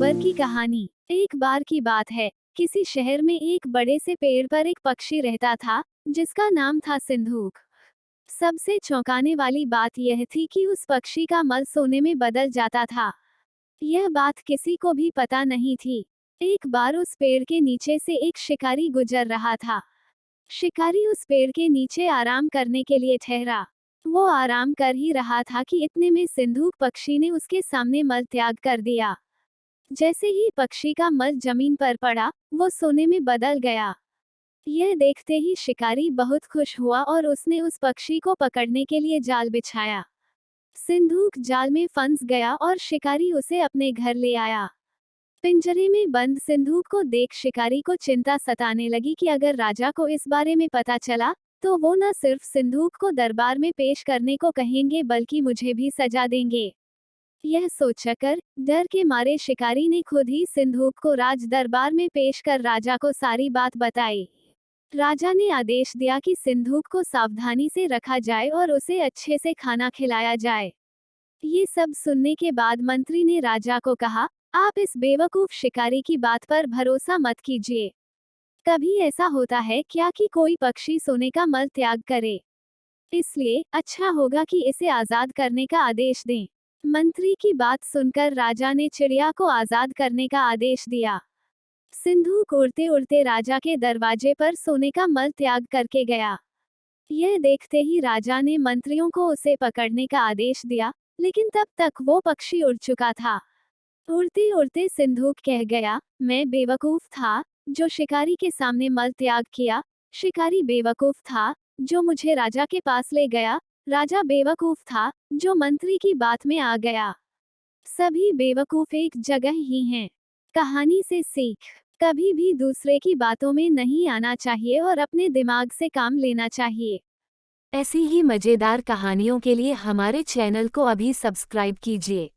खबर की कहानी। एक बार की बात है, किसी शहर में एक बड़े से पेड़ पर एक पक्षी रहता था, जिसका नाम था सिंधूक। सबसे चौंकाने वाली बात यह थी कि उस पक्षी का मल सोने में बदल जाता था। यह बात किसी को भी पता नहीं थी। एक बार उस पेड़ के नीचे से एक शिकारी गुजर रहा था। शिकारी उस पेड़ के नीचे आराम करने के लिए ठहरा। वो आराम कर ही रहा था कि इतने में सिंधूक पक्षी ने उसके सामने मल त्याग कर दिया। जैसे ही पक्षी का मल जमीन पर पड़ा, वो सोने में बदल गया। यह देखते ही शिकारी बहुत खुश हुआ और उसने उस पक्षी को पकड़ने के लिए जाल बिछाया। सिंधूक जाल में फंस गया और शिकारी उसे अपने घर ले आया। पिंजरे में बंद सिंधूक को देख शिकारी को चिंता सताने लगी कि अगर राजा को इस बारे में पता चला, तो वो न सिर्फ सिंधूक को दरबार में पेश करने को कहेंगे बल्कि मुझे भी सजा देंगे। यह सोचकर डर के मारे शिकारी ने खुद ही सिंधूक को राज दरबार में पेश कर राजा को सारी बात बताई। राजा ने आदेश दिया कि सिंधूक को सावधानी से रखा जाए और उसे अच्छे से खाना खिलाया जाए। ये सब सुनने के बाद मंत्री ने राजा को कहा, आप इस बेवकूफ शिकारी की बात पर भरोसा मत कीजिए। कभी ऐसा होता है क्या कि कोई पक्षी सोने का मल त्याग करे? इसलिए अच्छा होगा कि इसे आजाद करने का आदेश दें। मंत्री की बात सुनकर राजा ने चिड़िया को आजाद करने का आदेश दिया। सिंधूक उड़ते उड़ते राजा के दरवाजे पर सोने का मल त्याग करके गया। यह देखते ही राजा ने मंत्रियों को उसे पकड़ने का आदेश दिया, लेकिन तब तक वो पक्षी उड़ चुका था। उड़ते उड़ते सिंधूक कह गया, मैं बेवकूफ था, जो शिकारी के सामने मल त्याग किया। शिकारी बेवकूफ था, जो मुझे राजा के पास ले गया। राजा बेवकूफ था, जो मंत्री की बात में आ गया। सभी बेवकूफ एक जगह ही हैं। कहानी से सीख, कभी भी दूसरे की बातों में नहीं आना चाहिए और अपने दिमाग से काम लेना चाहिए। ऐसी ही मजेदार कहानियों के लिए हमारे चैनल को अभी सब्सक्राइब कीजिए।